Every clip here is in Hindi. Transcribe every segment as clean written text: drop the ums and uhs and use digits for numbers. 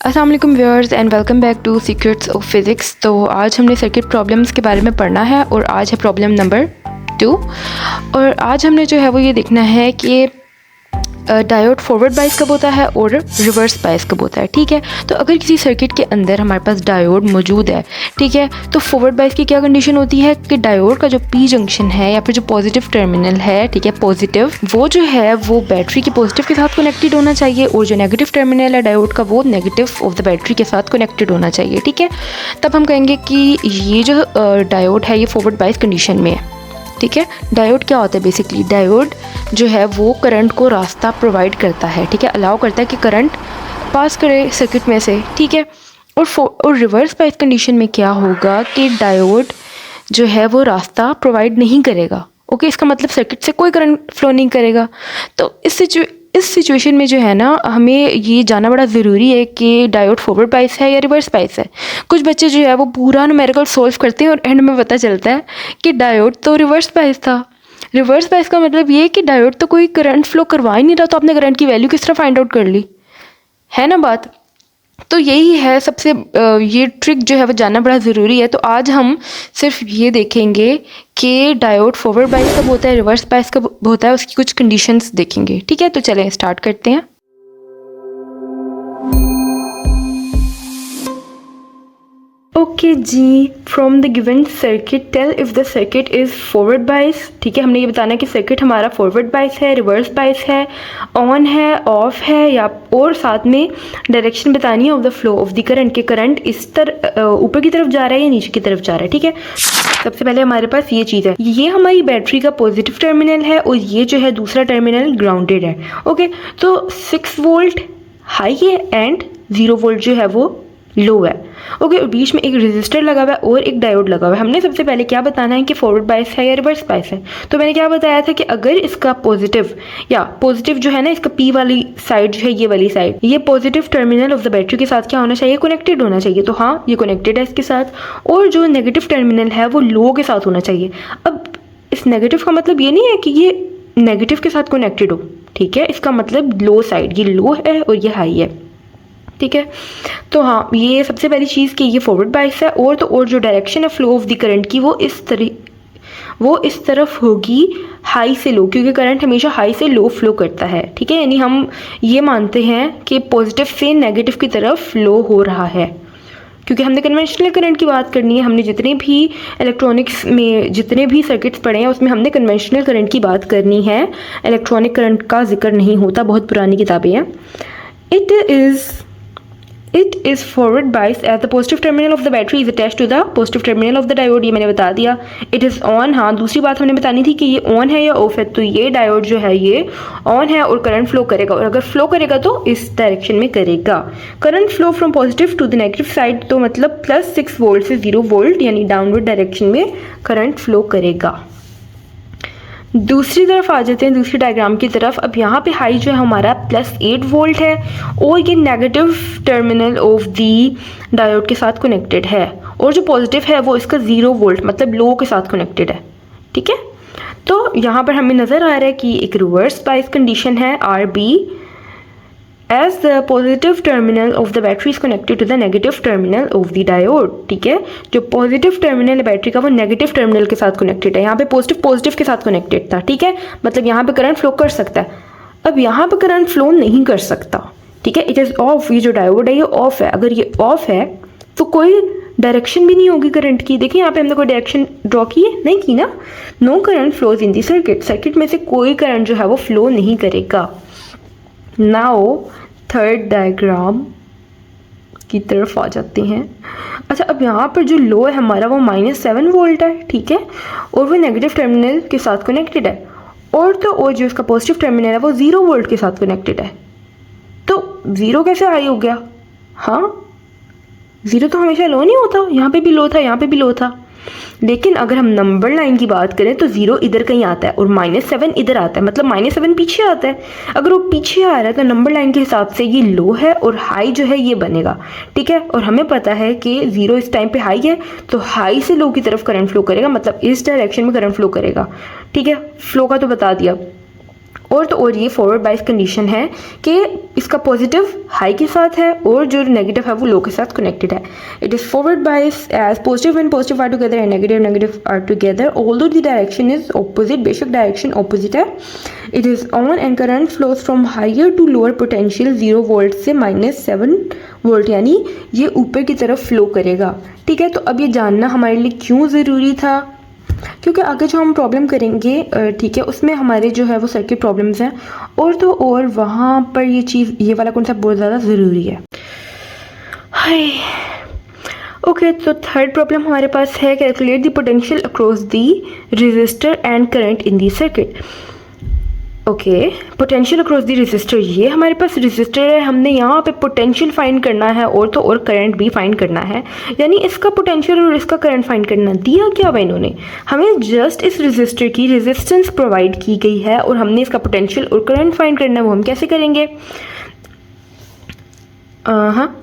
अस्सलाम वालेकुम viewers and welcome back to secrets of physics. तो आज हमने सर्किट प्रॉब्लम्स के बारे में पढ़ना है और आज है प्रॉब्लम नंबर 2। और आज हमने जो है वो ये देखना है कि डायोड फॉरवर्ड बायस कब होता है और रिवर्स बायस कब होता है। ठीक है, तो अगर किसी सर्किट के अंदर हमारे पास डायोड मौजूद है, ठीक है, तो फॉरवर्ड बायस की क्या कंडीशन होती है कि डायोड का जो पी जंक्शन है या फिर जो पॉजिटिव टर्मिनल है, ठीक है, पॉजिटिव, वो जो है वो बैटरी के पॉजिटिव के साथ कनेक्टेड होना चाहिए और जो नेगेटिव टर्मिनल है डायोड का वो नेगेटिव ऑफ द बैटरी के साथ कनेक्टेड होना चाहिए। ठीक है, तब हम कहेंगे कि ये जो डायोड है ये फॉरवर्ड बायस कंडीशन में है। ठीक है, डायोड क्या होता है? बेसिकली डायोड जो है वो करंट को रास्ता प्रोवाइड करता है, ठीक है, अलाउ करता है कि करंट पास करे सर्किट में से। ठीक है, और रिवर्स बायस कंडीशन में क्या होगा कि डायोड जो है वो रास्ता प्रोवाइड नहीं करेगा। ओके, इसका मतलब सर्किट से कोई करंट फ्लो नहीं करेगा। तो इस सिचुएशन में जो है ना, हमें ये जानना बड़ा ज़रूरी है कि डायोड फॉरवर्ड बायस है या रिवर्स बायस है। कुछ बच्चे जो है वो पूरा न्यूमेरिकल सॉल्व करते हैं और एंड में पता चलता है कि डायोड तो रिवर्स बायस था। रिवर्स बायस का मतलब ये कि डायोड तो कोई करंट फ्लो करवा ही नहीं रहा, तो आपने करंट की वैल्यू किस तरह फाइंड आउट कर ली, है ना बात। तो यही है सबसे ये ट्रिक जो है वो जानना बड़ा ज़रूरी है। तो आज हम सिर्फ ये देखेंगे कि डायोड फॉरवर्ड बायस कब होता है, रिवर्स बायस कब होता है, उसकी कुछ कंडीशंस देखेंगे। ठीक है, तो चलें स्टार्ट करते हैं। ओके जी, from the given circuit tell if the circuit is forward bias. ठीक है, हमने ये बताना है कि सर्किट हमारा फॉरवर्ड बायस है, रिवर्स बायस है, ऑन है, ऑफ है, या और साथ में डायरेक्शन बतानी है of the flow of the current के करंट इस तरह ऊपर की तरफ जा रहा है या नीचे की तरफ जा रहा है। ठीक है, सबसे पहले हमारे पास ये चीज़ है, ये हमारी बैटरी का पॉजिटिव टर्मिनल है और ये जो है दूसरा टर्मिनल ग्राउंडेड है। ओके, तो 6 वोल्ट हाई है एंड 0 वोल्ट जो है वो लो है। ओके, और बीच में एक रेजिस्टर लगा हुआ है और एक डायोड लगा हुआ है। हमने सबसे पहले क्या बताना है कि फॉरवर्ड बायस है या रिवर्स बायस है। तो मैंने क्या बताया था कि अगर इसका पॉजिटिव जो है ना, इसका पी वाली साइड जो है, ये वाली साइड, ये positive terminal of the battery के साथ क्या होना चाहिए, कनेक्टेड होना चाहिए। तो हाँ, ये कनेक्टेड है इसके साथ, और जो नेगेटिव टर्मिनल है वो लो के साथ होना चाहिए। अब इस नेगेटिव का मतलब ये नहीं है कि ये नेगेटिव के साथ कनेक्टेड हो, ठीक है, इसका मतलब लो साइड, ये लो है और ये हाई है। ठीक है, तो हाँ, ये सबसे पहली चीज़ कि ये फॉरवर्ड बायस है। और जो डायरेक्शन है फ्लो ऑफ द करंट की वो इस तरफ होगी हाई से लो, क्योंकि करंट हमेशा हाई से लो फ्लो करता है। ठीक है, यानी हम ये मानते हैं कि पॉजिटिव से नेगेटिव की तरफ फ्लो हो रहा है, क्योंकि हमने कन्वेंशनल करंट की बात करनी है। हमने जितने भी इलेक्ट्रॉनिक्स में जितने भी सर्किट्स पढ़े हैं उसमें हमने कन्वेंशनल करंट की बात करनी है, इलेक्ट्रॉनिक करंट का जिक्र नहीं होता, बहुत पुरानी किताबें हैं। It is forward bias as the positive terminal of the battery is attached to the positive terminal of the diode। ये मैंने बता दिया। It is on, हाँ, दूसरी बात हमने बतानी थी कि ये ऑन है या ऑफ है। तो ये डायोड जो है ये ऑन है और करंट फ्लो करेगा, और अगर फ्लो करेगा तो इस डायरेक्शन में करेगा। Current flow from positive to the negative side, तो मतलब +6 वोल्ट से 0 वोल्ट यानी डाउनवर्ड डायरेक्शन में करंट फ्लो करेगा। दूसरी तरफ आ जाते हैं, दूसरी डायग्राम की तरफ। अब यहाँ पे हाई जो है हमारा +8 वोल्ट है और ये negative terminal of the diode के साथ कनेक्टेड है, और जो पॉजिटिव है वो इसका 0 वोल्ट मतलब लो के साथ कनेक्टेड है। ठीक है, तो यहाँ पर हमें नज़र आ रहा है कि एक रिवर्स बायस कंडीशन है RB as the positive terminal of the battery is connected to the negative terminal of the diode। ठीक है, जो पॉजिटिव टर्मिनल है बैटरी का वो नेगेटिव टर्मिनल के साथ कनेक्टेड है। यहाँ पे पॉजिटिव के साथ कनेक्टेड था। ठीक है, मतलब यहाँ पे करंट फ्लो कर सकता है। अब यहाँ पे करंट फ्लो नहीं कर सकता। ठीक है, इट इज़ ऑफ, ये जो डायोड है ये ऑफ है। अगर ये ऑफ है तो कोई डायरेक्शन भी नहीं होगी करंट की। देखिए यहाँ पे हमने कोई डायरेक्शन ड्रॉ की है, नहीं की ना। No current flows in the circuit में से कोई करंट जो है वो फ्लो नहीं करेगा। नाउ थर्ड डायग्राम की तरफ आ जाते हैं। अच्छा, अब यहाँ पर जो लो है हमारा वो -7 वोल्ट है। ठीक है, और वो नेगेटिव टर्मिनल के साथ कनेक्टेड है, और जो इसका पॉजिटिव टर्मिनल है वो 0 वोल्ट के साथ कनेक्टेड है। तो 0 कैसे हाई हो गया? हाँ, 0 तो हमेशा लो नहीं होता, यहाँ पे भी लो था, यहाँ पे भी लो था। लेकिन अगर हम नंबर लाइन की बात करें तो 0 इधर कहीं आता है और -7 इधर आता है, मतलब -7 पीछे आता है। अगर वो पीछे आ रहा है तो नंबर लाइन के हिसाब से ये लो है और हाई जो है ये बनेगा। ठीक है, और हमें पता है कि 0 इस टाइम पे हाई है, तो हाई से लो की तरफ करंट फ्लो करेगा, मतलब इस डायरेक्शन में करंट फ्लो करेगा। ठीक है, फ्लो का तो बता दिया। और तो और ये फॉरवर्ड बाइस कंडीशन है कि इसका पॉजिटिव हाई के साथ है और जो नेगेटिव है वो लो के साथ कनेक्टेड है. It is forward bias as positive and positive are together and negative are together although the direction is opposite. बेशक डायरेक्शन ऑपोजिट है. It is on and current flows from higher to lower potential 0 volt से -7 वोल्ट, यानी ये ऊपर की तरफ फ्लो करेगा. ठीक है, तो अब ये जानना हमारे लिए क्यों ज़रूरी था, क्योंकि आगे जो हम प्रॉब्लम करेंगे ठीक है उसमें हमारे जो है वो सर्किट प्रॉब्लम्स हैं और तो और वहाँ पर ये चीज़, ये वाला कॉन्सेप्ट बहुत ज़्यादा ज़रूरी है. हाय ओके, तो थर्ड प्रॉब्लम हमारे पास है calculate the potential across the resistor and current in the circuit. Okay, potential across the resistor, ये हमारे पास रेजिस्टर है, हमने यहाँ पे पोटेंशियल फाइंड करना है और तो और करंट भी फाइंड करना है, यानी इसका पोटेंशियल और इसका करंट फाइंड करना. दिया क्या हुआ इन्होंने, हमें जस्ट इस रेजिस्टर की रेजिस्टेंस प्रोवाइड की गई है और हमने इसका पोटेंशियल और करंट फाइंड करना है. वो हम कैसे करेंगे, हाँ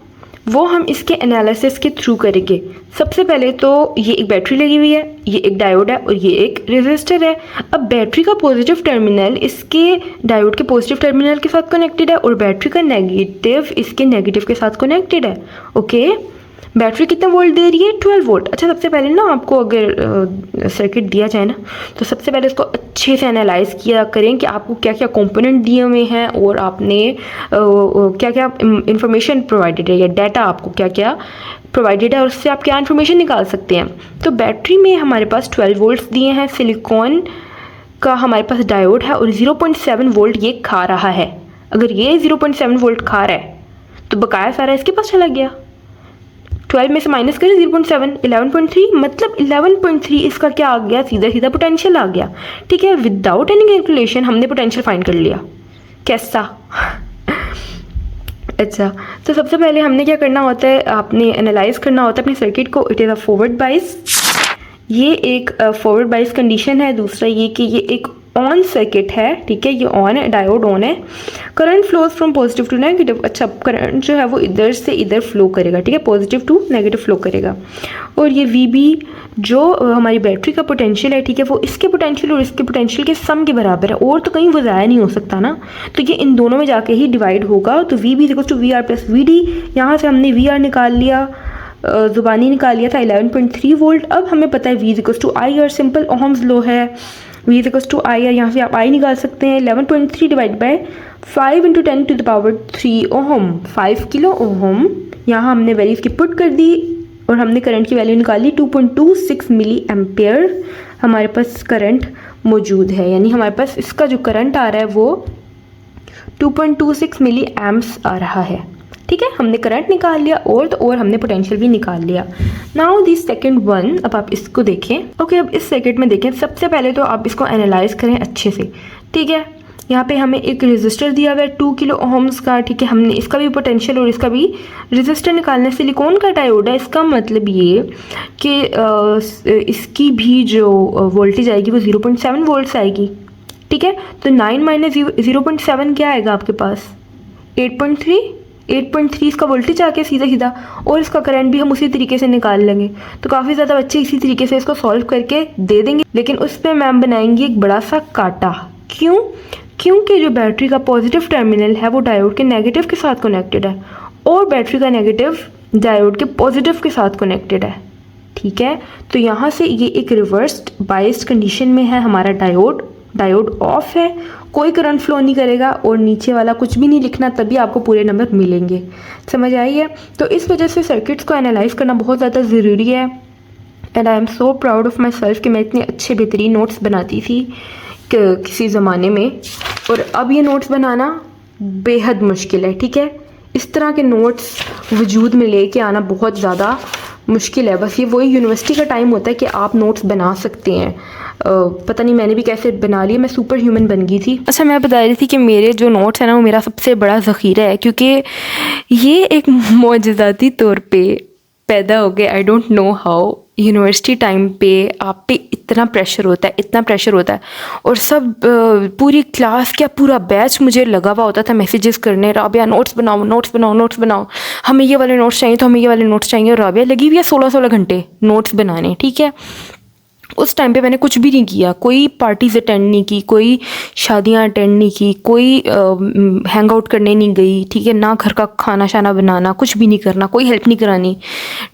वो हम इसके एनालिसिस के थ्रू करेंगे. सबसे पहले तो ये एक बैटरी लगी हुई है, ये एक डायोड है और ये एक रेजिस्टर है. अब बैटरी का पॉजिटिव टर्मिनल इसके डायोड के पॉजिटिव टर्मिनल के साथ कनेक्टेड है और बैटरी का नेगेटिव इसके नेगेटिव के साथ कनेक्टेड है. ओके, बैटरी कितना वोल्ट दे रही है, 12 वोल्ट. अच्छा, सबसे पहले ना आपको अगर सर्किट दिया जाए ना तो सबसे पहले इसको अच्छे से एनालाइज किया करें कि आपको क्या क्या कंपोनेंट दिए हुए हैं और आपने क्या क्या इंफॉर्मेशन प्रोवाइडेड है या डाटा आपको क्या क्या प्रोवाइडेड है और उससे आप क्या इन्फॉर्मेशन निकाल सकते हैं. तो बैटरी में हमारे पास 12 वोल्ट्स दिए हैं, सिलिकॉन का हमारे पास डायोड है और 0.7 वोल्ट ये खा रहा है. अगर ये 0.7 वोल्ट खा रहा है तो बकाया सारा इसके पास चला गया. 12 में से माइनस करें 0.7, 11.3, मतलब 11.3 इसका क्या आ गया, सीधा सीधा पोटेंशियल आ गया. ठीक है, विदाउट एनी कैलकुलेशन हमने पोटेंशियल फाइंड कर लिया. कैसा अच्छा, तो सबसे पहले हमने क्या करना होता है, आपने एनालाइज करना होता है अपने सर्किट को. इट इज़ अ फॉरवर्ड बाइस, ये एक फॉरवर्ड बाइस कंडीशन है. दूसरा ये कि ये एक ऑन सर्किट है. ठीक है, ये ऑन है, डायोड ऑन है. Current flows from positive to negative. अच्छा, करंट जो है वो इधर से इधर फ्लो करेगा. ठीक है, पॉजिटिव टू नेगेटिव फ्लो करेगा. और ये VB जो हमारी बैटरी का पोटेंशियल है, ठीक है, वो इसके पोटेंशियल और इसके पोटेंशियल के सम के बराबर है और तो कहीं वो ज़ाया नहीं हो सकता ना, तो ये इन दोनों में जाके ही डिवाइड होगा. तो VB equals to VR plus VD. यहाँ से हमने VR निकाल लिया, ज़ुबानी निकाल लिया था 11.3 वोल्ट. अब हमें पता है V equals to IR, simple ohm's law है. V इक्वल्स टू IR, यहाँ से आप I निकाल सकते हैं. 11.3 divide by 5 × 10⁻³ ohm, 5 kilo ohm. यहाँ हमने वैल्यू इसकी पुट कर दी और हमने करंट की वैल्यू निकाली 2.26 मिली एम्पेयर. हमारे पास करंट मौजूद है, यानी हमारे पास इसका जो करंट आ रहा है वो 2.26 मिली एम्प्स आ रहा है. ठीक है, हमने करंट निकाल लिया और तो और हमने पोटेंशियल भी निकाल लिया. नाउ दिस सेकंड वन, अब आप इसको देखें. ओके, अब इस सर्किट में देखें. सबसे पहले तो आप इसको एनालाइज करें अच्छे से. ठीक है, यहाँ पे हमें एक रेजिस्टर दिया हुआ है 2 किलो ओहम्स का. ठीक है, हमने इसका भी पोटेंशियल और इसका भी रेजिस्टर निकालना है. सिलिकॉन का डायोड है, इसका मतलब ये कि इसकी भी जो वोल्टेज आएगी वो 0.7 वोल्ट्स आएगी. ठीक है, तो 9 माइनस 0.7 क्या आएगा आपके पास, 8.3. 8.3 इसका वोल्टेज आके सीधा सीधा, और इसका करंट भी हम उसी तरीके से निकाल लेंगे. तो काफ़ी ज़्यादा बच्चे इसी तरीके से इसको सॉल्व करके दे देंगे, लेकिन उस पर मैम बनाएंगी एक बड़ा सा काटा. क्यों, क्योंकि जो बैटरी का पॉजिटिव टर्मिनल है वो डायोड के नेगेटिव के साथ कनेक्टेड है और बैटरी का नेगेटिव डायोड के पॉजिटिव के साथ कनेक्टेड है. ठीक है, तो यहाँ से ये एक रिवर्स्ड बाइस्ड कंडीशन में है हमारा डायोड ऑफ है, कोई करंट फ्लो नहीं करेगा और नीचे वाला कुछ भी नहीं लिखना, तभी आपको पूरे नंबर मिलेंगे. समझ आई है? तो इस वजह से सर्किट्स को एनालाइज करना बहुत ज़्यादा ज़रूरी है. And I am so proud of my self कि मैं इतने अच्छे बेहतरीन नोट्स बनाती थी किसी ज़माने में, और अब ये नोट्स बनाना बेहद मुश्किल है. ठीक है, इस तरह के नोट्स वजूद में लेके आना बहुत ज़्यादा मुश्किल है. बस ये वही यूनिवर्सिटी का टाइम होता है कि आप नोट्स बना सकते हैं. पता नहीं मैंने भी कैसे बना लिया, मैं सुपर ह्यूमन बन गई थी. अच्छा, मैं बता रही थी कि मेरे जो नोट्स हैं ना वो मेरा सबसे बड़ा ज़ख़ीरा है, क्योंकि ये एक मौजज़ाती तौर पे पैदा हो गए. I don't know how. University time पे आप पे इतना प्रेशर होता है और सब पूरी क्लास क्या पूरा बैच मुझे लगा हुआ होता था मैसेजेस करने, राबिया नोट्स बनाओ, हमें ये वाले नोट्स चाहिए, तो हमें ये वाले नोट्स चाहिए. और राबिया लगी हुई है 16 घंटे नोट्स बनाने. ठीक है, उस टाइम पे मैंने कुछ भी नहीं किया, कोई पार्टीज़ अटेंड नहीं की, कोई शादियां अटेंड नहीं की, कोई हैंग आउट करने नहीं गई, ठीक है ना, घर का खाना शाना बनाना, कुछ भी नहीं करना, कोई हेल्प नहीं करानी,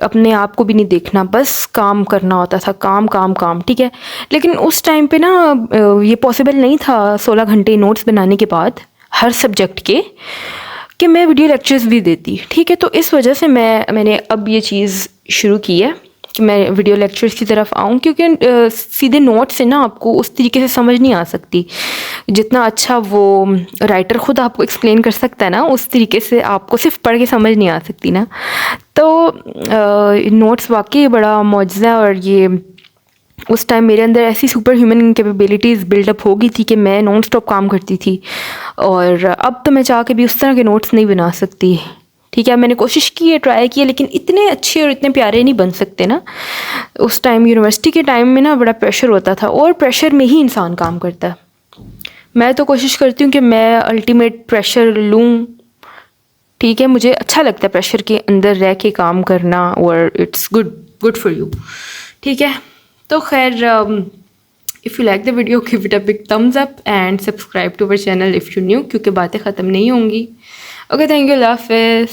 अपने आप को भी नहीं देखना, बस काम करना होता था, काम काम काम, ठीक है। लेकिन उस टाइम पे ना ये पॉसिबल नहीं था 16 घंटे नोट्स बनाने के बाद हर सब्जेक्ट के कि मैं वीडियो लेक्चर्स भी देती, ठीक है। तो इस वजह से मैंने अब ये चीज़ शुरू की है कि मैं वीडियो लेक्चर्स की तरफ आऊँ, क्योंकि सीधे नोट से ना आपको उस तरीके से समझ नहीं आ सकती जितना अच्छा वो राइटर ख़ुद आपको एक्सप्लेन कर सकता है ना, उस तरीके से आपको सिर्फ पढ़ के समझ नहीं आ सकती ना। तो नोट्स वाकई बड़ा मौजज़ा है, और ये उस टाइम मेरे अंदर ऐसी सुपर ह्यूमन कैपेबिलिटीज़ बिल्डअप हो गई थी कि मैं नॉन स्टॉप काम करती थी। और अब तो मैं चाह के भी उस तरह के नोट्स नहीं बना सकती, ठीक है। मैंने कोशिश की है, ट्राई की है, लेकिन इतने अच्छे और इतने प्यारे नहीं बन सकते ना। उस टाइम यूनिवर्सिटी के टाइम में ना बड़ा प्रेशर होता था, और प्रेशर में ही इंसान काम करता है। मैं तो कोशिश करती हूँ कि मैं अल्टीमेट प्रेशर लूँ, ठीक है। मुझे अच्छा लगता है प्रेशर के अंदर रह के काम करना, और इट्स गुड फॉर यू, ठीक है। तो खैर, if you like the video give it a big thumbs up and subscribe to our channel if you new, क्योंकि बातें ख़त्म नहीं होंगी। ओके, थैंक यू, अल्लाह हाफ़िज़।